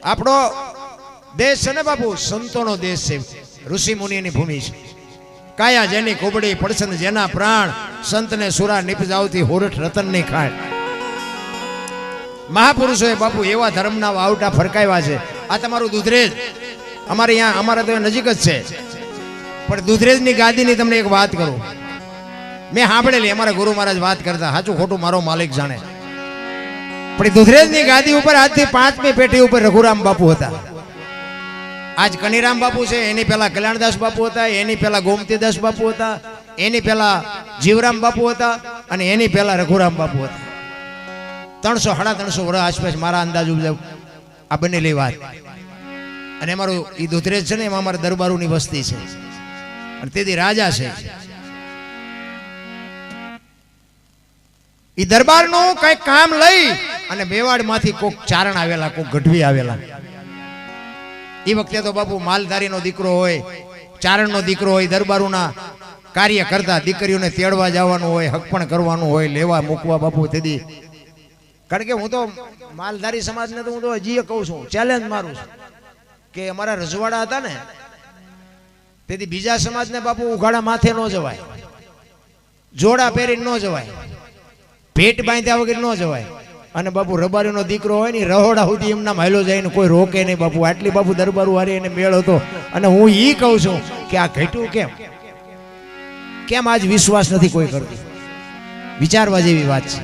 આપણો દેશ છે ને બાપુ સંતોનો દેશ છે, ઋષિ મુનિની ભૂમિ છે. કાયા જેની કુબડી પડસન જેના પ્રાણ, સંતને સુરા નિપજાવતી હોરઠ રતનની ખાણ. મહાપુરુષોએ બાપુ એવા ધર્મના વાવટા ફરકાવ્યા છે. આ તમારું દુધરેજ અમારે અહીંયા, અમારા તો નજીક જ છે, પણ દુધરેજની ગાદીની તમને એક વાત કરું, મેં સાંભળેલી. અમારા ગુરુ મહારાજ વાત કરતા, સાચું ખોટું મારો માલિક જાણે. પણ દુધરેજની ગાદી ઉપર આજથી 5મી પેઢી ઉપર રઘુરામ બાપુ હતા. આજ કનીરામ બાપુ છે, એની પહેલા કલ્યાણદાસ બાપુ હતા, એની પહેલા ગોમતીદાસ બાપુ હતા, એની પહેલા જીવરામ બાપુ હતા, અને એની પહેલા રઘુરામ બાપુ હતા. 300-350 વર્ષ આસપાસ મારા અંદાજ મુજબ આ બનેલી વાત. અને અમારું એ દુધરેજ છે ને, એમાં અમારા દરબારોની વસ્તી છે, અને તેથી રાજા છે. એ દરબારનું કઈક કામ લઈ અને મેવાડમાંથી કોક ચારણ આવેલા, કોક ગઢવી આવેલા. એ વખતે તો બાપુ માલધારીનો દીકરો હોય, ચારણનો દીકરો હોય, દરબારોના કાર્ય કરતા, દીકરીઓને તેડવા જવાનું હોય, હકપણ કરવાનું હોય, લેવા મૂકવા બાપુ. તેથી કારણ કે હું તો માલધારી સમાજને તો હું તો હજી કહું છું, ચેલેન્જ મારું છું કે અમારા રજવાડા હતા ને, તેથી બીજા સમાજને બાપુ ઉઘાડા માથે ન જવાય, જોડા પહેરીને ન જવાય, ભેટ બાંધ્યા વગર ન જવાય. અને બાપુ રબારીનો દીકરો હોય ને, રહોડા સુધી એમના માયલો જાય ને કોઈ રોકે નહીં બાપુ. આટલી બાપુ દરબારું હારી એને મેળ હતો. અને હું ઈ કહું છું કે આ ઘટ્યું કેમ આજ વિશ્વાસ નથી કોઈ કરતું? વિચારવા જેવી વાત છે.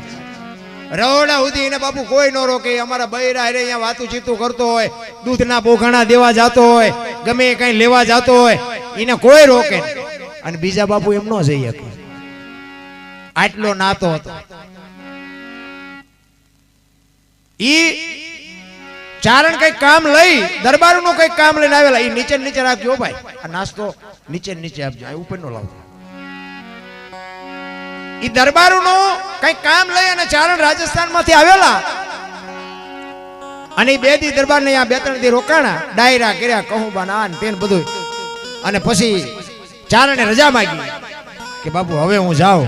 રહોડા સુધી એને બાપુ કોઈ ન રોકે. અમારા બૈરા હારે અહીંયા વાતું ચીતું કરતો હોય, દૂધના બોઘાણા દેવા જતો હોય, ગમે કઈ લેવા જતો હોય, એને કોઈ રોકે નહીં. અને બીજા બાપુ એમ ન જઈ શકે. આટલો નાતો હતો. ઈ ચારણ કઈક કામ લઈ, દરબારનું કઈક કામ લઈને આવેલા. ઈ નીચે નીચે રાખજો ભાઈ, આ નાસ્તો નીચે નીચે આપજો, ઉપર નો લાવજો. ઈ દરબારનું કઈક કામ લઈ અને ચારણ રાજસ્થાન માંથી આવેલા. અને 2 દી દરબાર ને 2-3 દી રોકાણા, ડાયરા કર્યા, કહું બાના ને તેન બધું. અને પછી ચારણે રજા માંગી કે બાપુ હવે હું જાઉં.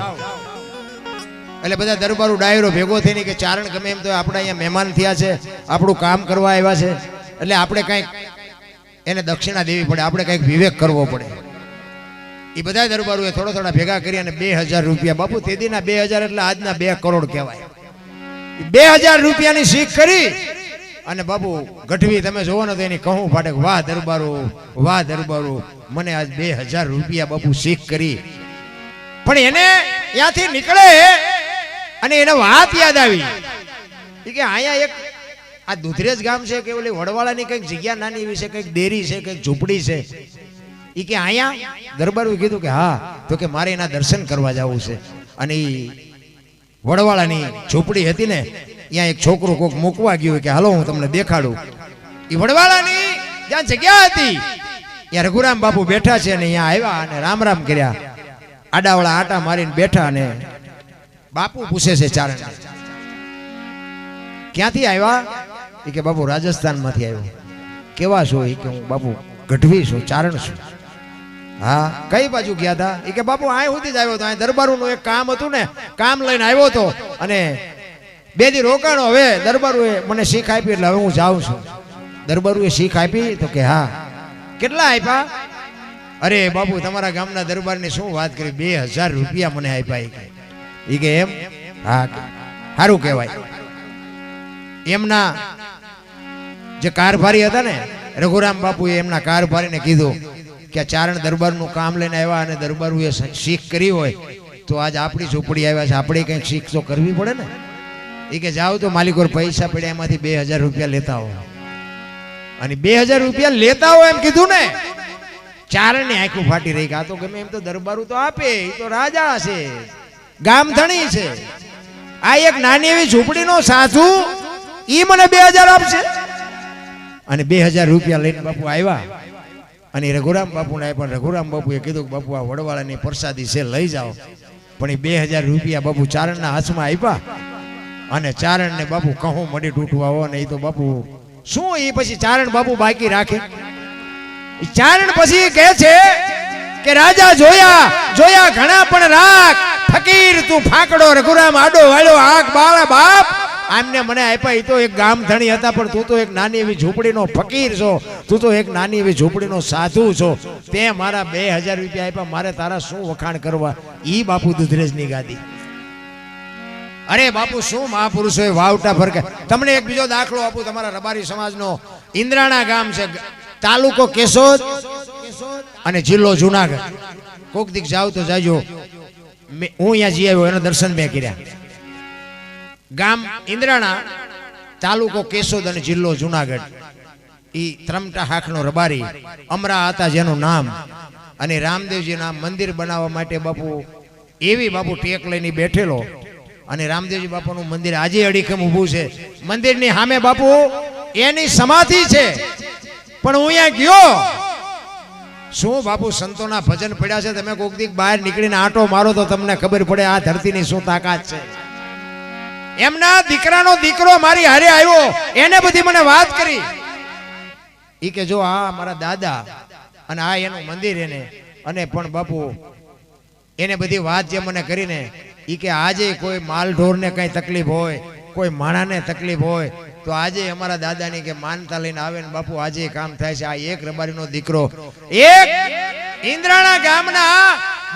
એટલે બધા દરબારો ડાયરો ભેગો થઈને કે ચારણ ગમે એમ તો આપણે અહીંયા મહેમાન થયા છે, આપણું કામ કરવા આવ્યા છે, એટલે આપણે કંઈક એને દક્ષિણા દેવી પડે, આપણે કંઈક વિવેક કરવો પડે. એ બધા દરબારોએ થોડા ભેગા કરી અને 2000 રૂપિયા, બાપુ તેદીના 2000 એટલે આજના 2 કરોડ કહેવાય. 2000 રૂપિયાની શીખ કરી અને બાપુ ગઢવી તમે જોવો ને તો એની કહું ફાટે, વાહ દરબારો, મને આજ 2000 રૂપિયા બાપુ શીખ કરી. પણ એને ત્યાંથી નીકળે અને એને વાત યાદ આવી કે અહીંયા એક આ દુધરેજ ગામ છે કે ઓલી વડવાળાની કંઈક જગ્યા નાની એવી છે, કંઈક ડેરી છે, કંઈક ઝૂંપડી છે. એ કે અહીંયા દરબારોએ કીધું કે હા, તો કે મારે એના દર્શન કરવા જવું છે. અને એ વડવાળાની ઝૂંપડી હતી ને, ત્યાં એક છોકરો કોક મૂકવા ગયો કે હાલો હું તમને દેખાડું. એ વડવાળાની જ્યાં જગ્યા હતી ત્યાં રઘુરામ બાપુ બેઠા છે. અને અહીંયા આવ્યા અને રામ કર્યા, આડાવાળા આટા મારીને બેઠા. અને બાપુ પૂછે છે ચારણ, ક્યાંથી આવ્યા? એ કે બાપુ રાજસ્થાન માંથી આવ્યો. કેવા છો? એ કે હું બાપુ ગઢવી છું, ચારણ છું. હા, કઈ બાજુ ગયા હતા? એ કે બાપુ આ સુધી જ આવ્યો હતો, આ દરબારોનું એક કામ હતું ને, કામ લઈને આવ્યો હતો. અને 2 દી રોકાણો. હવે દરબારોએ મને શીખ આપી એટલે હવે હું જાઉં છું. દરબારોએ શીખ આપી? તો કે હા. કેટલા આપ્યા? અરે બાપુ તમારા ગામના દરબારની શું વાત કરી, 2000 રૂપિયા મને આપ્યા. એ કે એમ? હા, સારું કહેવાય. એમના જે કારભારી હતા ને રઘુરામ બાપુએ એમના કારભારીને કીધું કે આ ચારણ દરબારનું કામ લઈને આવ્યા અને દરબારોએ શીખ કરી હોય તો આજ આપણી ઝૂંપડી આવ્યા છે, આપણે કંઈક શીખ તો કરવી પડે ને. એ કે જાઓ તો માલિકો પૈસા પડ્યા, એમાંથી 2000 રૂપિયા લેતા હો. અને 2000 રૂપિયા લેતા હો એમ કીધું ને, ચારણ ની આંખું ફાટી રહી. આ તો ગમે એમ તો દરબારું તો આપે, એ તો રાજા છે, ગામ ધણી છે. આ એક નાની એવી ઝૂંપડીનો સાધુ ઈ મને 2000 આપશે? અને 2000 રૂપિયા લઈને બાપુ આવ્યા અને રઘુરામ બાપુને આપ્યા. રઘુરામ બાપુએ કીધું કે બાપુ આ વડવાળાની પ્રસાદી છે, લઈ જાઓ. પણ એ 2000 રૂપિયા બાપુ ચારણના હાથમાં આપ્યા. અને ચારણને બાપુ કહું મડી તૂટવા હો ને, એ તો બાપુ શું, એ પછી ચારણ બાપુ બાકી રાખે? ચારણ પછી કહે છે કે રાજા જોયા ઘણા પણ રાખ, ફકીર તું ફાકડો, રઘુરામ આડો વાળો આંખ બાળા બાપ, આમને મને આપ્યા. એ તો એક ગામ ધણી હતા, પણ તું તો એક નાની એવી ઝૂંપડીનો ફકીર છો, તું તો એક નાની એવી ઝૂંપડીનો સાધુ છો. તે મારા 2000 રૂપિયા આપ્યા, મારે તારા શું વખાણ કરવા? ઈ બાપુ દુધરેજની ગાદી. અરે બાપુ શું મહાપુરુષોએ વાવટા ફરકે. તમને એક બીજો દાખલો આપું. તમારા રબારી સમાજનો ઇન્દ્રાણા ગામ છે, તાલુકો કેશોદ અને જિલ્લો જુનાગઢ. કોક દીક જાવ તો જાજો. હું અહીંયા જઈ આવ્યો, એના દર્શન મેં કર્યા. ગામ ઇન્દ્રાણા, તાલુકો કેશોદ અને જિલ્લો જુનાગઢ. ઈ ત્રમટા હાકનો રબારી અમરા હતા જેનું નામ. અને રામદેવજીના મંદિર બનાવવા માટે બાપુ એવી બાપુ ટેક લઈને બેઠેલો. અને રામદેવજી બાપાનું મંદિર આજે અડીખમ ઊભું છે. મંદિરની સામે બાપુ એની સમાધિ છે. પણ હું અહીંયા ગયો, શું બાપુ સંતોના ભજન પડ્યા છે. તમે કોક દીક બહાર નીકળીને આંટો મારો તો તમને ખબર પડે આ ધરતીની શું તાકાત છે. એમના દીકરાનો દીકરો મારી હારે આવ્યો, એને બધી મને વાત કરી. ઈ કે જો આ મારા દાદા અને આ એનું મંદિર એને. અને પણ બાપુ એને બધી વાત જે મને કરીને, ઈ કે આજે કોઈ માલ ઢોરને કઈ તકલીફ હોય, કોઈ માણાને તકલીફ હોય તો આજે અમારા દાદાની કે માનતા લઈને આવે ને બાપુ આજે કામ થાય છે. આ એક રબારીનો દીકરો, એક ઇન્દ્રાણા ગામના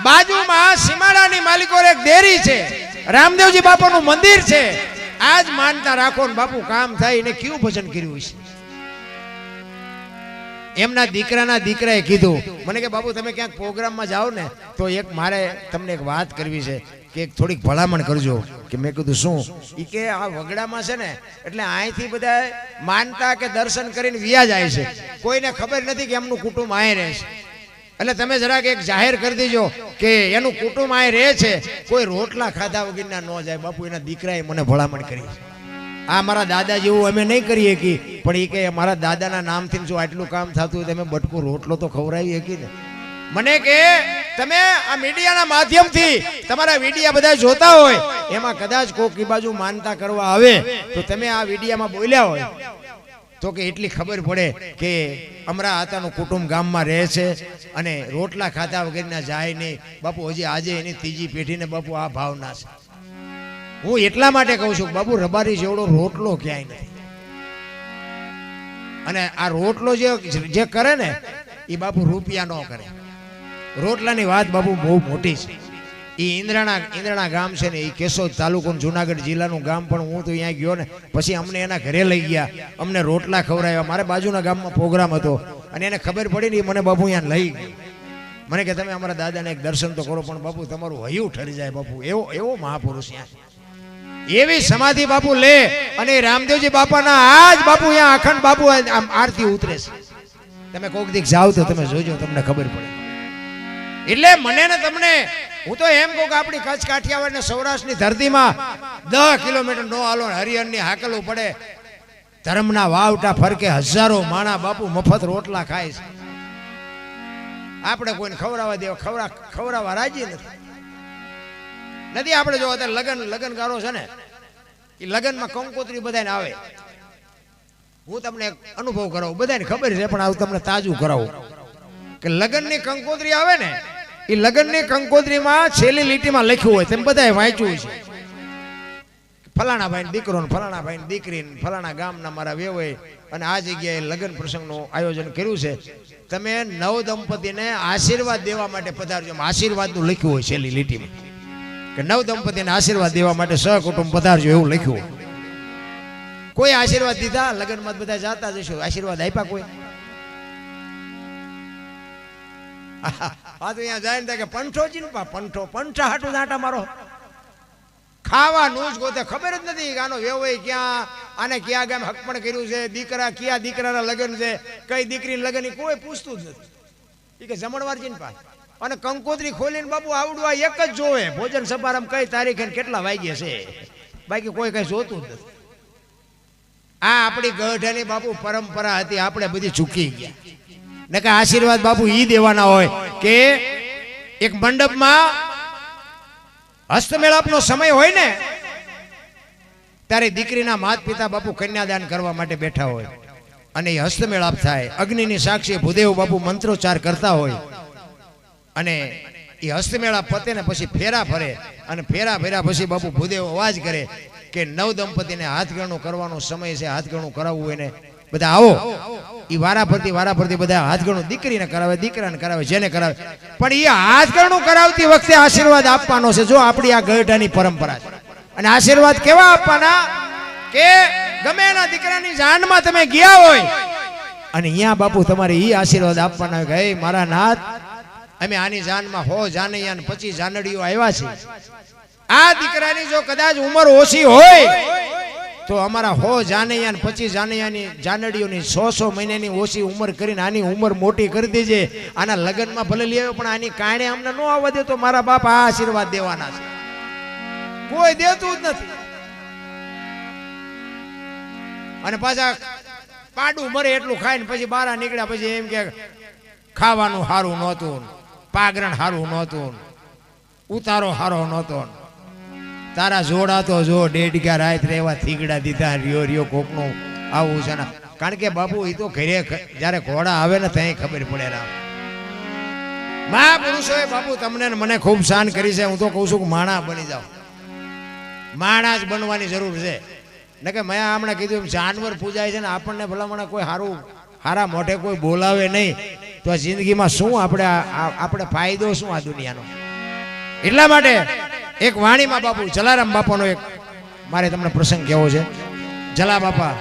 બાજુમાં સીમાડાની માલિકો એક ડેરી છે, રામદેવજી બાપાનું મંદિર છે. આજ માનતા રાખો ને બાપુ કામ થાય. એને કેવું ભજન કર્યું છે. એમના દીકરાના દીકરાએ કીધું મને કે બાપુ તમે ક્યાંક પ્રોગ્રામમાં જાઓ ને તો એક મારે તમને એક વાત કરવી છે કે થોડીક ભલામણ કરજો. કે મેં કીધું શું? ઈ કે આ વગડામાં છે ને એટલે અહીંથી બધા માનતા કે દર્શન કરીને વિયા જાય છે, કોઈને ખબર નથી કે એમનું કુટુંબ અહીં રહે છે. એટલે તમે જરાક એક જાહેર કરી દેજો કે એનું કુટુંબ અહીં રહે છે, કોઈ રોટલા ખાધા વગરના ન જાય. બાપુ એના દીકરાએ મને ભલામણ કરી. આ મારા દાદા જેવું અમે નહીં કરીએ કે, પણ એ કે મારા દાદાના નામથી જો આટલું કામ થતું હોય તમે બટકો રોટલો તો ખવડાવી શકી ને. મને કે તમે આ મીડિયાના માધ્યમથી તમારા વિડીયા બધા જોતા હોય, એમાં કદાચ કોક ઈ બાજુ માનતા કરવા આવે તો તમે આ વિડીયામાં બોલ્યા હોય તો કે એટલી ખબર પડે કે અમરા આતાનું કુટુંબ ગામમાં રહે છે અને રોટલા ખાતા વગરના જાય નહીં. બાપુ હજી આજે એની ત્રીજી પેઢીને બાપુ આ ભાવના છે. હું એટલા માટે કહું છું બાપુ રબારી જેવડો રોટલો ક્યાંય નથી. અને આ રોટલો જે કરે ને એ બાપુ રૂપિયા ન કરે. રોટલાની વાત બાપુ બહુ મોટી છે. એ ઇન્દ્રાણા ગામ છે ને એ કેશોદ તાલુકો જુનાગઢ જિલ્લાનું ગામ. પણ હું તો અહીંયા ગયો ને પછી અમને એના ઘરે લઈ ગયા, અમને રોટલા ખવડાવ્યા. મારે બાજુના ગામમાં પ્રોગ્રામ હતો અને એને ખબર પડી ને મને બાપુ અહીંયા લઈ ગયો. મને કે તમે અમારા દાદાને એક દર્શન તો કરો. પણ બાપુ તમારું હૈયું ઠરી જાય બાપુ. એવો મહાપુરુષ અહીંયા એવી સમાધિ બાપુ લે. અને રામદેવજી બાપાના આજ બાપુ અહીંયા અખંડ બાપુ આરતી ઉતરે છે. તમે કોક દીક જાવ તો તમે જોજો, તમને ખબર પડે. એટલે મને ને તમને હું તો એમ કહું કે આપણી કચ્છ કાઠિયાવાડ ને સૌરાષ્ટ્રની ધરતીમાં 10 કિલોમીટર નો હાલો હરિયરની હાકલું પડે, ધર્મના વાવટા ફરકે હજારો માણા બાપુ મફત રોટલા ખાય છે. આપણે કોઈને ખવડાવવા રાજી નથી. આપણે જો અત્યારે લગનગારો છે ને એ લગનમાં કંકોત્રી બધાને આવે. હું તમને એક અનુભવ કરાવું, બધાને ખબર છે પણ આવું તમને તાજું કરાવું કે લગનની કંકોત્રી આવે ને એ લગનની કંકોત્રીમાં છેલ્લી લીટીમાં લખ્યું હોય, તેમ બધાએ વાંચ્યું છે ફલાણા ભાઈ દીકરો ને ફલાણા ભાઈ દીકરી ને ફલાણા ગામના મારા વેવાય અને આ જગ્યાએ લગ્ન પ્રસંગનું આયોજન કર્યું છે. તમે નવ દંપતીને આશીર્વાદ દેવા માટે પધારજો. આશીર્વાદનું લખ્યું હોય છેલ્લી લીટીમાં કે નવ દંપતીને આશીર્વાદ દેવા માટે સહકુટુંબ પધારજો એવું લખ્યું હોય. કોઈ આશીર્વાદ દીધા? લગ્નમાં બધા જાતા જશો, આશીર્વાદ આપ્યા કોઈ? હા તો અહીંયા જાય ને કે પંઠો ચીનપા પંઠા હાટું દાંટા મારો ખાવાનું જ ગોતે. ખબર જ નથી કે આનો વેવાય ક્યાં, આને ક્યાં ગામ હકપણ કર્યું છે, દીકરા ક્યાં દીકરાના લગ્ન છે, કઈ દીકરીના લગ્ન કોઈ પૂછતું જ નથી. એ કે જમણવાર ચીનપા અને કંકોત્રી ખોલીને બાપુ આવડું આ એક જ જોવે ભોજન સમારંભ કઈ તારીખે કેટલા વાગ્યે છે, બાકી કોઈ કઈ જોતું જ નથી. આ આપણી ગઢની બાપુ પરંપરા હતી, આપણે બધી ચૂકી ગયા. ને કે આશીર્વાદ બાપુ ઈ દેવાના હોય કે એક મંડપમાં હસ્તમેળાપનો સમય હોય ને ત્યારે દીકરીના માતા પિતા બાપુ કન્યાદાન કરવા માટે બેઠા હોય અને એ હસ્તમેળાપ થાય. અગ્નિની સાક્ષી ભૂદેવ બાપુ મંત્રોચ્ચાર કરતા હોય અને એ હસ્તમેળા પતે ને પછી ફેરા ફરે અને ફેરા ફેરા પછી બાપુ ભૂદેવ અવાજ કરે કે નવ દંપતીને હાથગણું કરવાનો સમય છે, હાથગણું કરાવવું હોય ને બધા આવો. એ વારા ફરતી બધા હાથગણું દીકરીને કરાવે, દીકરાને કરાવે, જેને કરાવે. પણ એ હાથગણું કરાવતી વખતે આશીર્વાદ આપવાનો છે. જો આપણી આ ગઢાની પરંપરા છે. અને આશીર્વાદ કેવા આપવાના કે ગમે એના દીકરાની જાનમાં તમે ગયા હોય અને અહીંયા બાપુ તમારે એ આશીર્વાદ આપવાના કે હે મારા નાથ, અમે આની જાનમાં 100 જાનૈયા ને 25 જાનડીઓ આવ્યા છે. આ દીકરાની જો કદાચ ઉંમર ઓછી હોય તો અમારા 100 જાનૈયા ને 25 જાનૈયાની જાનડીઓની 100 મહિનાની ઓછી ઉંમર કરીને આની ઉંમર મોટી કરી દેજે. આના લગ્નમાં ભલે લઈ આવ્યો પણ આની કારણે અમને ન આવવા દે તો મારા બાપ આ આશીર્વાદ દેવાના છે. કોઈ દેતું જ નથી. અને પાછા પાડું મરે એટલું ખાઈને પછી બહાર નીકળ્યા પછી એમ કે ખાવાનું સારું નહોતું, પાગરણ સારું નહોતું, ઉતારો સારો નહોતો. તારા જોડા તો જો ડેઢ રાત એવા થીગડા દીધા, રિયો કોકનું આવું છે ને. કારણ કે બાપુ એ તો ઘરે જયારે ઘોડા આવે ને ત્યાં ખબર પડે. રામ મહાપુરુષોએ બાપુ તમને મને ખૂબ શાન કરી છે. હું તો કહું છું કે માણા બની જાઓ. માણા જ બનવાની જરૂર છે. ને કે મેં હમણાં કીધું એમ જાનવર પૂજાય છે ને આપણને ભલામણ કોઈ હારા મોઢે કોઈ બોલાવે નહીં તો આ જિંદગીમાં શું આપણે ફાયદો શું આ દુનિયાનો. એટલા માટે એક વાણીમાં બાપુ જલારામ બાપાનો એક મારે તમને પ્રસંગ કહેવો છે. જલા બાપા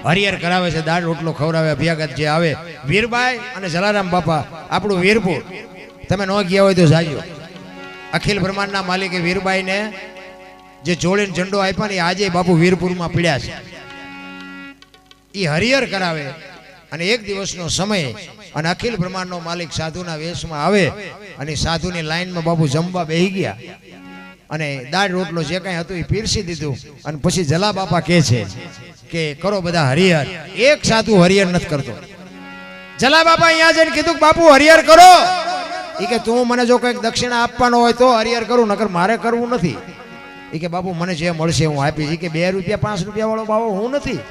હરિહર કરાવે છે, દાળ રોટલો ખવડાવે. અભ્યાગત જે આવે વીરબાઈ અને જલારામ બાપા આપણું વીરપુર તમે ન ગયા હોય તો જાજો. અખિલ બ્રહ્માંડના માલિકે વીરબાઈને જે જોડીને ઝંડો આપ્યા ને આજે બાપુ વીરપુરમાં પીડ્યા છે. એ હરિહર કરાવે અને એક દિવસનો સમય અને અખિલ બ્રહ્માંડનો માલિક સાધુના વેશમાં આવે અને સાધુની લાઈનમાં બાપુ જમવા બેહી ગયા અને દાળ રોટલો જે કાંઈ હતું એ પીરસી દીધું. અને પછી જલા બાપા કહે છે કે કરો બધા હરિહર. એક સાધુ હરિહર નથી કરતો. જલા બાપા અહીંયા જઈને કીધું બાપુ હરિહર કરો. એ કે તું મને જો કંઈક દક્ષિણા આપવાનો હોય તો હરિહર કરું, નકર મારે કરવું નથી. એ કે બાપુ મને જે મળશે હું આપીશ. એ કે 2 રૂપિયા 5 રૂપિયા વાળો બાવો હું નથી.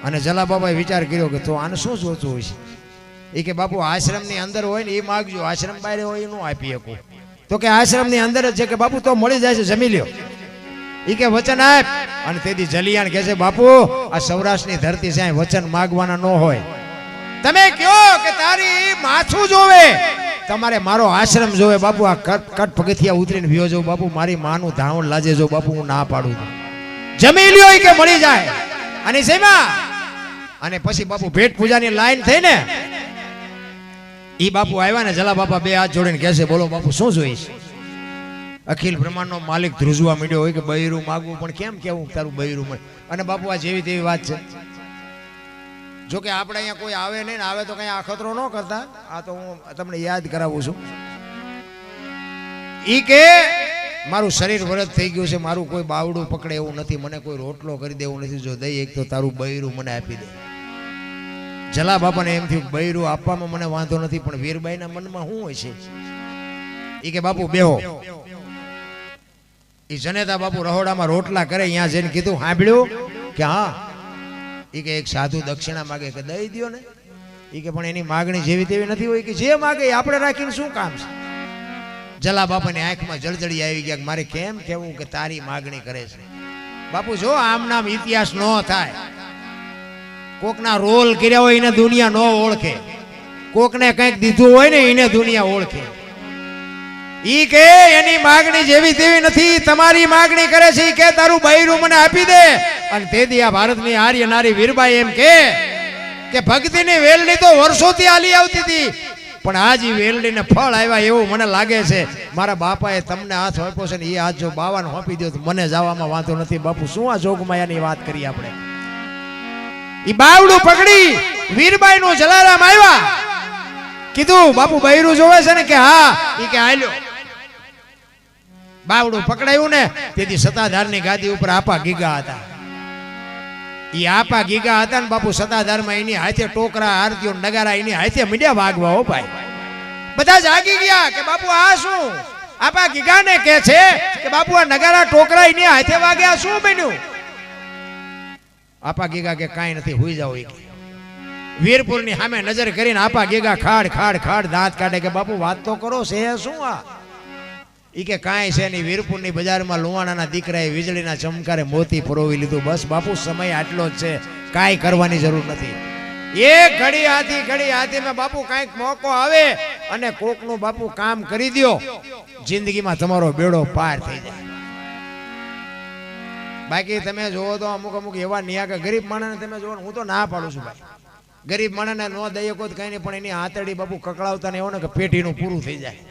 અને જલા બાપાએ વિચાર કર્યો કે તો આને શું જોતું હોય છે. એ કે બાપુ આશ્રમની અંદર હોય ને એ માગજો, આશ્રમ બહાર હોય એનું આપી શકું. તો કે આશ્રમની અંદર જ છે કે બાપુ તો મળી જાય છે, જમી લ્યો. એ કે વચન આપ. અને તેથી જલિયાણ કહે છે બાપુ આ સૌરાષ્ટ્રની ધરતી છે, વચન માગવાના ન હોય. તમે કયો કે તારી માથું જોવે, તમારે મારો આશ્રમ જોવે. બાપુ આ કટ પગથિયા ઉતરીને ભ્યો જો બાપુ મારી માનું ધાવણ લાજે જો બાપુ હું ના પાડું છું. જમી લ્યો કે મળી જાય. અને સેમાં અને પછી બાપુ ભેટ પૂજાની લાઈન થઈ ને ઈ બાપુ આવ્યા ને જલા બાપા 2 હાથ જોડીને કહે છે બોલો બાપુ શું જોઈશ. અખિલ બ્રહ્માંડનો માલિક ધ્રુજવા માંડ્યો હોય કે બૈરું માગવું પણ કેમ કેવું તારું બૈરું મળે. અને બાપુ આ જેવી તેવી વાત છે. જો કે આપણે અહીંયા કોઈ આવે નહીં ને આવે તો કઈ અખતરો ન કરતા. આ તો હું તમને યાદ કરાવું છું. ઈ કે મારું શરીર વરદ થઈ ગયું છે, મારું કોઈ બાવડું પકડે એવું નથી, મને કોઈ રોટલો કરી દેવું નથી. જો દઈ એક તો તારું બૈરું મને આપી દે. જલા બાપાને એમ થયું બૈરું આપવામાં મને વાંધો નથી પણ વીરબાઈના મનમાં શું હોય છે. ઈ કે બાપુ બેહો. ઈ જનેતા બાપુ રહોડામાં રોટલા કરે. અહીંયા જઈને કીધું સાંભળ્યું કે હા. ઈ કે એક સાધુ દક્ષિણા માગે કે દઈ દો ને. ઈ કે પણ એની માગણી જેવી તેવી નથી હોય કે જે માગે આપણે રાખીને શું કામ છે. જલા બાપાની આંખમાં જળજળી આવી ગયા. મારે કેમ કેવું કે તારી માગણી કરે છે. બાપુ જો આમ નામ ઇતિહાસ ન થાય. કોકના રોલ કર્યા હોય એને દુનિયા ન ઓળખે, કોકને કંઈક દીધું હોય ને એને દુનિયા ઓળખે. ઈ કે એની માગણી જેવી તેવી નથી, તમારી માગણી કરે છે. ઈ કે તારું બૈરું મને આપી દે. અને તેથી આ ભારતની આર્ય નારી વીરબાઈ એમ કે ભક્તિની વેલડી તો વર્ષોથી આલી આવતી હતી પણ આજ ઈ વેલડીને ફળ આવ્યા એવું મને લાગે છે. મારા બાપાએ તમને હાથ સોંપ્યો છે ને એ હાથ જો બાવાને સોંપી દો તો મને જવામાં વાંધો નથી. બાપુ શું આ જોગમાયાની વાત કરી આપણે. ઈ બાવડું પકડી વીરબાઈ નું જલારામ આવ્યા. કીધું બાપુ બૈરું જોવે છે ને કે હા. ઈ કે આલ્યો. બાવડું પકડાયું ને તેથી સતાધારની ગાદી ઉપર આપા ગીગા હતા. ઈ આપા ગીગા હતા ને બાપુ સતાધારમાં એની હાથે ટોકરા આરતીઓ નગારા એની હાથે મીડિયા વાગવા. હો ભાઈ બધા જાગી ગયા કે બાપુ આ શું. આપા ગીગાને કે છે કે બાપુ આ નગારા ટોકરા એની હાથે વાગ્યા શું બન્યું. આપા ગીગા કે કાંઈ નથી, હુઈ જાઓ. વીરપુરની સામે નજર કરીને આપા ગેગા ખાડ ખાડ ખાડ દાંત કાઢે કે બાપુ વાત તો કરો છે શું આ? ઈ કે કાંઈ છે નહીં, વીરપુરની બજારમાં લુવાણાના દીકરાએ વીજળીના ચમકારે મોતી પરોવી લીધું. બસ બાપુ સમય આટલો જ છે, કાંઈ કરવાની જરૂર નથી. એક ઘડી હાથીમાં બાપુ કાંઈક મોકો આવે અને કોકનું બાપુ કામ કરી દ્યો, જિંદગીમાં તમારો બેડો પાર થઈ જાય. બાકી તમે જોવો તો અમુક એવા નિયા ગરીબ માણસને તમે જોવો, હું તો ના પાડું છું ભાઈ, ગરીબ માણસને નો દઈએ કોઈ કઈ નહીં, પણ એની હાથડી બાપુ કકડાવતા ને એવો ને કે પેટીનું પૂરું થઈ જાય,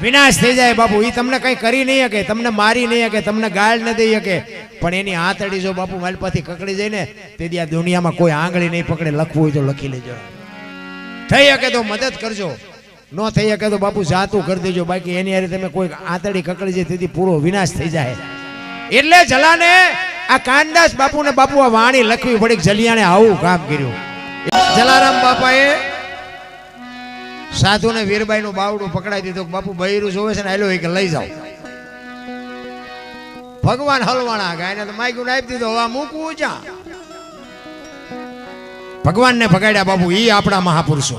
વિનાશ થઈ જાય બાપુ. એ તમને કઈ કરી નહીં શકે, તમને મારી નહીં શકે, તમને ગાળ ન દઈ શકે, પણ એની હાથડી જો બાપુ માલપાથી કકડી જાય ને તેથી આ દુનિયામાં કોઈ આંગળી નહીં પકડે. લખવું હોય તો લખી લેજો, થઈ શકે તો મદદ કરજો, ન થઈ શકે તો બાપુ જાતું કરી દેજો. બાકી એની હારે તમે કોઈ હાથડી કકડી જાય તેથી પૂરો વિનાશ થઈ જાય. એટલે જલાને આ કાનદાસ બાપુ ને બાપુ આ વાણી લખવી પડી, જલિયાને આવું કામ કર્યું. જલારામ બાપાએ સાધુ ને વીરબાઈ નું બાવડું પકડાઈ દીધું. બાપુ બૈરું જોવે છે ને આલો કે લઈ જાઓ. ભગવાન હલવાણા ગાયને તો માગ્યું આપી દીધો, હવે મૂકવું જ્યાં. ભગવાનને ભગાડ્યા બાપુ. ઈ આપણા મહાપુરુષો.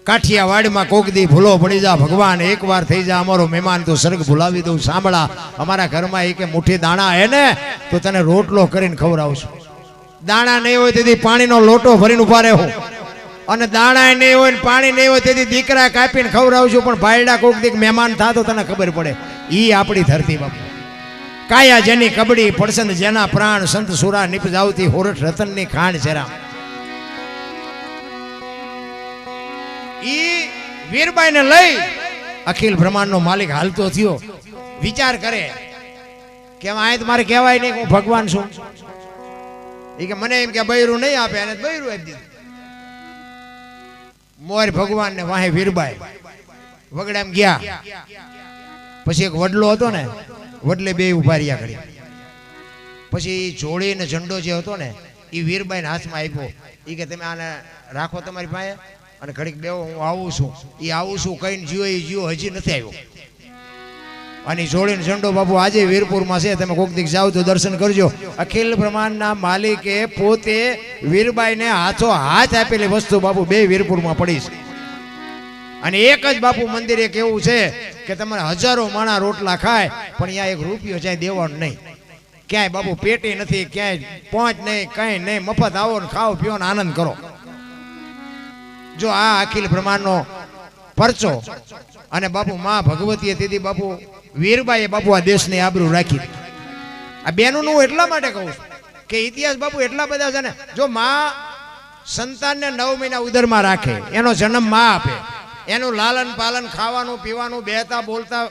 કાઠિયાવાડમાં કોક દી ભૂલો પડી જા ભગવાન, એકવાર થઈ જા અમારો મહેમાન તો સ્વર્ગ ભૂલાવી દઉં. સાંભળા અમારા ઘરમાં એક મુઠ્ઠી દાણા હે ને તો તને રોટલો કરીને ખવડાવશું. દાણા નહીં હોય તેથી પાણીનો લોટો ભરીને ઉભા રહેવું, અને દાણા નહીં હોય પાણી નહીં હોય તેથી દીકરા કાપીને ખવડાવશું. પણ ભાઈડા કોક દીક મહેમાન થા તો તને ખબર પડે. ઈ આપણી ધરતી બાપુ. કાયા જેની કબડી પડસંદ જેના પ્રાણ, સંત સુરા નિપજાવતી હોરઠ રતનની ખાંડ છેરા. ઈ વીરબાઈ ને લઈ અખિલ બ્રહ્માંડ નો માલિક હાલતો થયો. વિચાર કરે કે આ મારે કહેવાય નહીં હું ભગવાન છું. એ કે મને એમ કે બૈરું નહીં આપે, અને બૈરું આપી દીધું. મોર ભગવાન ને વાહે વીરબાઈ વગડામ ગયા. પછી એક વડલો હતો ને, વડલે બે ઉભા રહ્યા કરી. પછી જોડી ને ઝંડો જે હતો ને એ વીરબાઈ હાથમાં આપ્યો. એ કે તમે આને રાખો તમારી પાસે, અને ઘડીક બેવો, હું આવું છું. એ આવું છું કહીને જીવો, એ જીવો હજી નથી આવ્યો. અને જોડીને ઝંડો બાપુ આજે વીરપુરમાં છે, તમે કોક દીક જાઓ તો દર્શન કરજો. અખિલ બ્રહ્માંડના માલિકે પોતે વીરબાઈને હાથો હાથ આપેલી વસ્તુ બાપુ બે વીરપુરમાં પડી છે. અને એક જ બાપુ મંદિર એક એવું છે કે તમારે હજારો માણા રોટલા ખાય પણ અહીંયા એક રૂપિયો ચાય દેવાનો નહીં. ક્યાંય બાપુ પેટી નથી, ક્યાંય પહોંચ નહીં, કઈ નહીં, મફત આવો ને ખાઓ પીઓ ને આનંદ કરો. જો આ અખિલ બ્રહ્માંડનો પરચો. અને બાપુ માં ભગવતીએ તેથી બાપુ વીરબાઈએ બાપુ આ દેશની આબરૂ રાખી. આ બેનું હું એટલા માટે કહું છું કે ઇતિહાસ બાપુ એટલા બધા છે ને. જો માં સંતાનને 9 મહિના ઉદરમાં રાખે, એનો જન્મ માં આપે, એનું લાલન પાલન, ખાવાનું પીવાનું, બેતા બોલતા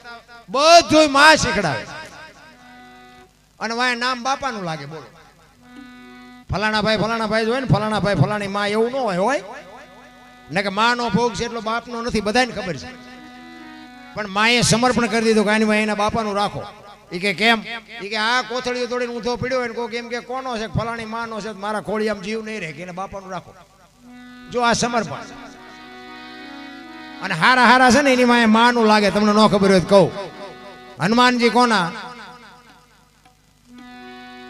બધું માં શીખડાવે. અને વાય નામ બાપાનું લાગે. બોલો ફલાણા ભાઈ જોય ને, ફલાણા ભાઈ ફલાણી માં, એવું ન હોય ને કે માનો ભોગ છે એટલો બાપનો નથી, બધાને ખબર છે. પણ માએ સમર્પણ કરી દીધું કે આની એના બાપાનું રાખો. એ કે કેમ? એ કે આ કોથળીઓ તોડીને ઊંધો પીડ્યો હોય ને કોઈ એમ કે કોનો છે, ફલાણી માનો છે, મારા ખોળિયામાં જીવ નહીં રહે, કે એને બાપાનું રાખો. જો આ સમર્પણ. અને હારા છે ને એની માએ માનું લાગે. તમને ન ખબર હોય તો કહું, હનુમાનજી કોના?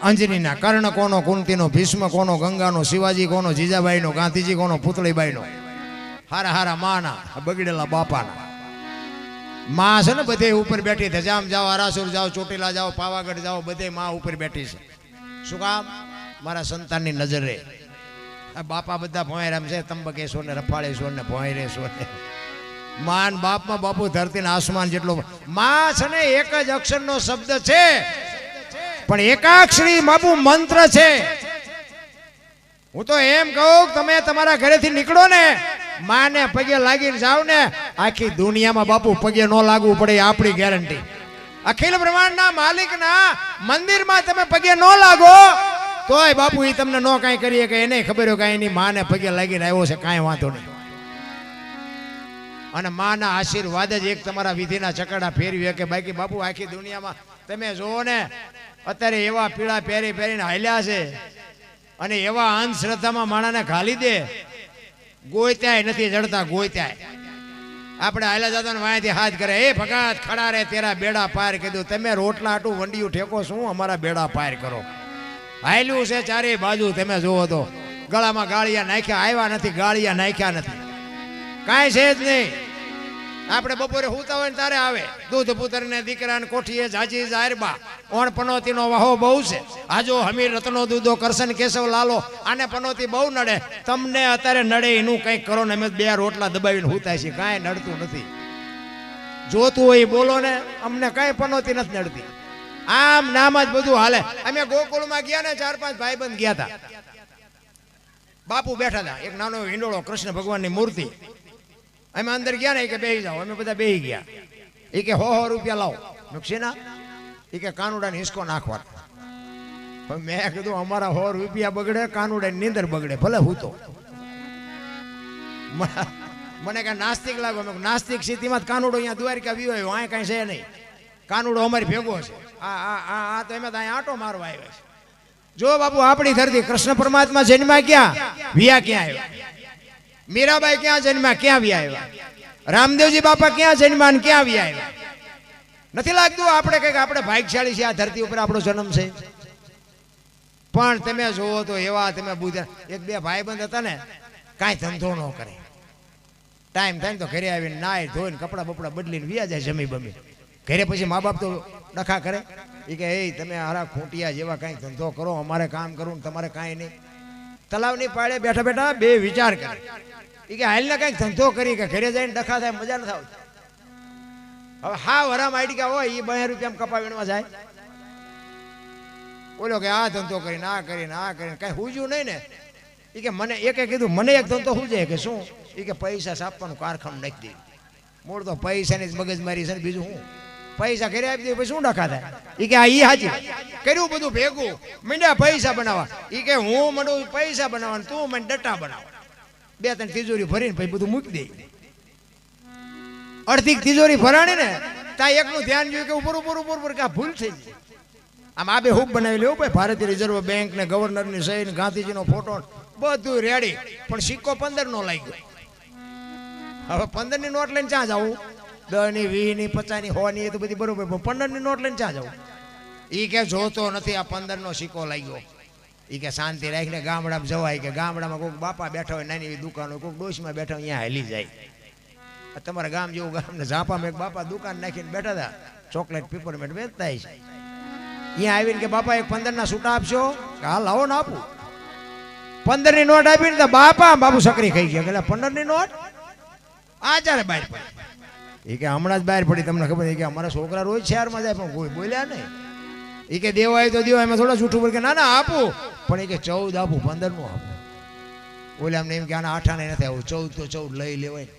અંજનીના. કર્ણ કોનો? કુંતીનો. ભીષ્મ કોનો? ગંગાનો. શિવાજી કોનો? જીજાબાઈનો. ગાંધીજી કોનો? પુતળીબાઈનો. હારા માના, બગડેલા બાપાના. માં છે ને બધે ઉપર બેઠી છે. જામ જાઓ, આરાસુર જાઓ, ચોટીલા જાઓ, પાવાગઢ જાઓ, બધે માં ઉપર બેઠી છે. શું કામ? મારા સંતાનની નજર રે. આ બાપા બધા ભોંયરામ છે, તંબકેશ્વર ને રફાળેશ્વર ને ભોંયરેશ્વર ને. માન બાપમાં બાપુ ધરતી ને આસમાન જેટલો. માં છે ને એક જ અક્ષરનો શબ્દ છે, પણ એકાક્ષરી બાપુ મંત્ર છે. હું તો એમ કહું તમે તમારા ઘરેથી નીકળો ને, માને પગે લાગીને જાવ ને, આખી દુનિયામાં બાપુ પગે ન લાગવું પડે, આપણી ગેરંટી. અખિલ બ્રહ્માંડના માલિકના મંદિરમાં તમે પગે ન લાગો તોય બાપુ એ તમને ન કાંઈ કરીએ કે એને ખબર હોય કે એની માને પગે લાગીને આવ્યો છે, કાંઈ વાંધો નહીં. અને માના આશીર્વાદ જ એક તમારા વિધિના ચકડા ફેરવી કે. બાકી બાપુ આખી દુનિયામાં તમે જોવો ને, અત્યારે એવા પીળા પહેરીને હાલ્યા છે, અને એવા અંધશ્રદ્ધામાં માણાને ઘાલી દે, ગોત્યાય નથી જડતા. ગોત્યાય આપણે હાલ્યા જતા ને વાંયથી હાથ કરે, એ ભગાત ખડા રે તેરા બેડા પાર કીધું. તમે રોટલા આટું વંડિયું ઠેકો શું અમારા બેડા પાર કરો? હાલ્યું છે ચારે બાજુ. તમે જોવો તો ગળામાં ગાળિયા નાખ્યા આવ્યા નથી, ગાળિયા નાખ્યા નથી, કાંઈ છે જ નહીં. આપણે બપોરે હુતા હોય ને તારે આવે દૂધ પુત્ર ને દીકરા ને કોઠીએ જાજી જાહેરબા ઓણ પનોતી નો વાહો બહુ છે. આજો હમીર રત્નો દૂધો કરશન કેશવ લાલો આને પનોતી બહુ નડે. તમને અત્યારે નડે એનું કંઈક કરો ને. અમે 2 રોટલા દબાવીને હુતા છીએ, કાંઈ નડતું નથી. જોતું હોય બોલો ને, અમને કાંઈ પનોતી નથી નડતી. આમ નામ જ બધું હાલે. અમે ગોકુળમાં ગયા ને 4-5 ભાઈબંધ ગયા હતા. બાપુ બેઠા હતા, એક નાનો હિંડોળો કૃષ્ણ ભગવાનની મૂર્તિ. અમે અંદર ગયા ને કે બેહી જાઓ. અમે બધા બેહી ગયા. એ કે 100 રૂપિયા લાવો. નુકસીના એ કે કાનુડાને હિસકો નાખવા. મેં કીધું અમારા 100 રૂપિયા બગડે, કાનુડા નીંદર બગડે, ભલે હું તો. મને કઈ નાસ્તિક લાગો. નાસ્તિક સ્થિતિમાં કાનુડો અહીંયા દ્વારિકા વિયો આવ્યો, અહીંયા કઈ છે નહીં. કાનુડો અમારી ભેગો છે. આ તો એમ અહીંયા આટો મારવા આવ્યા છે. જો બાપુ આપણી ધરતી કૃષ્ણ પરમાત્મા જન્મા ક્યાં વિયા, ક્યાં આવ્યા? મીરાબાઈ ક્યાં જન્મ્યા, ક્યાં વ્યા આવ્યા? રામદેવજી બાપા ક્યાં જન્મ્યા, ક્યાં વ્યા આવ્યા? નથી લાગતું આપણે કઈક આપણે ભાગ્યશાળી છે, આ ધરતી ઉપર આપણો જન્મ છે. પણ તમે જોવો તો એવા તમે બુદ્ધા 1-2 ભાઈબંધ હતા ને, કાંઈ ધંધો ન કરે. ટાઈમ થાય ને તો ઘરે આવીને નાય ધોઈને કપડા બપડા બદલીને વ્યા જાય જમી બમી. ઘરે પછી મા બાપ તો ડખા કરે. એ કે એ તમે હારા ખૂંટિયા જેવા કાંઈક ધંધો કરો, અમારે કામ કરવું ને તમારે કાંઈ નહીં. તલાવની પાળે બેઠા બેઠા 2 વિચાર કરે. એ કે હાલને કંઈક ધંધો કરી કે ઘરે જઈને ડખા થાય, મજા ન થાય. હવે હા વરામ આઈડિકા હોય એ 2 રૂપિયા કપા વીણવા જાય. બોલો કે આ ધંધો કરીને આ કરીને કઈ હુજ્યું નહીં ને. એ કે મને એકે કીધું મને એક ધંધો હુજે કે શું? એ કે પૈસા છાપવાનું કારખાનું નાખી દે. મૂળ તો પૈસાની જ મગજમારી છે ને, બીજું હું પૈસા ઘરે આપી દે પછી શું ડખા થાય? એ કે આ ઈ હાજી કર્યું બધું ભેગું મીંડ્યા પૈસા બનાવવા. એ કે હું મંડું પૈસા બનાવવાનું, તું મને ડટ્ટા બનાવ. 2-3 તિજોરી ભરીને પછી બધું મૂકી દે. અડધી તિજોરી ભરાણી ને ત્યાં એકનું ધ્યાન જોયું કે ઉપર કે ભૂલ થઈ જાય. આમ આ 2 હુક બનાવી લેવું ભાઈ. ભારતીય રિઝર્વ બેંક ને ગવર્નરની સહી ને ગાંધીજીનો ફોટો બધું રેડી, પણ સિક્કો 15 નો લાગ્યો. હવે 15 ની નોટ લઈને ક્યાં જવું? 10 ની 20 ની 50 ની 100 ની એ તો બધી બરોબર, 15 ની નોટ લઈને ક્યાં જવું? એ કે જોતો નથી, આ 15 નો સિક્કો લાગ્યો. એ કે શાંતિ રાખીને ગામડામાં જવાય. કે ગામડામાં કોઈક બાપા બેઠા હોય, નાની એવી દુકાન હોય, કોઈક ડોશમાં બેઠા હોય, અહીંયા હાલી જાય. તમારા ગામ જેવું ગામ ને ઝાપામાં એક બાપા દુકાન નાખીને બેઠા હતા, ચોકલેટ પીપરમેન્ટ વેચતા છે. અહીંયા આવીને કે બાપા એક 15 ના છૂટા આપશો? હાલ આવો ને આપું. 15 ની નોટ આપીને તો બાપુ સકરી ખાઈ ગયા. એટલે 15 ની નોટ આચારે બહાર પડી. એ કે હમણાં જ બહાર પડી, તમને ખબર? કે અમારા છોકરા રોજ શહેરમાં જાય પણ કોઈ બોલ્યા નહીં. એ કે દેવાય તો દેવાય, એમાં થોડા છૂટું પડે કે ના આપું, પણ એ કે 14 આપું, 15 નું આપું. બોલે અમને એમ કે આના 8 નથી આવું, 14 તો 14 લઈ લેવાય.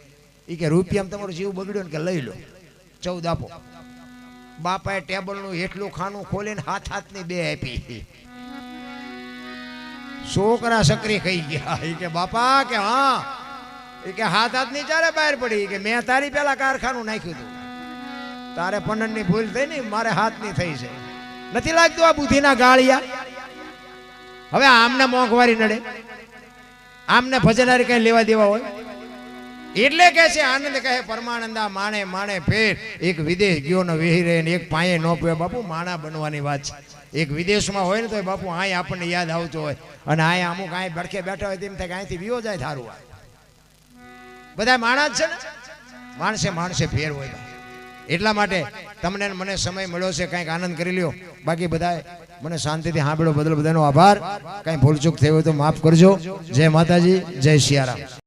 એ કે રૂપિયામાં તમારો જીવ બગડ્યો ને કે લઈ લો, 14 આપો. બાપાએ ટેબલનું એટલું ખાનું ખોલીને હાથની 2 આપી. છોકરા સકરી ખાઈ ગયા. એ કે બાપા કે હા, એ કે હાથની ચારે બહાર પડી. કે મેં તારી પેલા કારખાનું નાખ્યું હતું, તારે 15 ની ભૂલ થઈ ને, મારે હાથની થઈ છે. નથી લાગતું આ બુદ્ધિના ગાળિયા? હવે આમને મોંઘવારી નડે, આમને ભજનારી કઈ લેવા દેવા હોય? એટલે કે છે આનંદ કહે પરમાનંદા માણે માણે ફેર. એક વિદેશ ગયો ને વેહી ને એક પાયે ન પીવે. બાપુ માણા બનવાની વાત છે. એક વિદેશમાં હોય ને તો બાપુ આય આપણને યાદ આવતો હોય, અને આય અમુક આય ભડકે બેઠા હોય તેમ થાય કે અહીંથી વિયો જાય થારું. બધા માણા જ છે ને, માણસે ફેર હોય. એટલા માટે તમને મને સમય મળ્યો છે, કંઈક આનંદ કરી લ્યો. બાકી બધા મને શાંતિથી સાંભળો બદલ બધાનો આભાર. કંઈ ભૂલચૂક થઈ હોય તો માફ કરજો. જય માતાજી, જય સિયારામ.